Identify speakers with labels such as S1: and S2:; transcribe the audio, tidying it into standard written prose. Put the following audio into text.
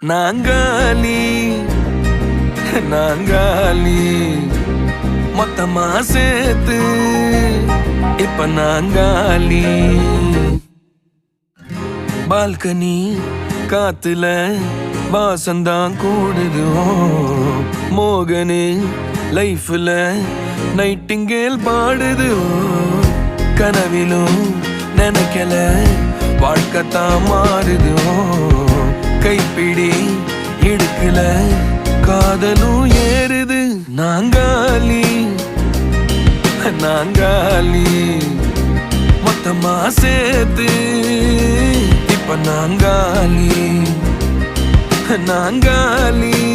S1: நாங்காலி நாங்காலி மொத்தமா சேர்த்து இப்ப நாங்காலி. பால்கனி காத்துல வாசந்தான் கூடுது. மோகனு லைஃப்ல நைட்டிங்கேல் பாடுது. கனவிலும் நினைக்கல வாழ்க்கைத்தான் மாறுது. கைப்பிடி இடுக்கல காதலும் ஏறுது. நாங்காலி நாங்காலி மொத்தமா சேர்த்து இப்ப நாங்காலி நாங்காலி.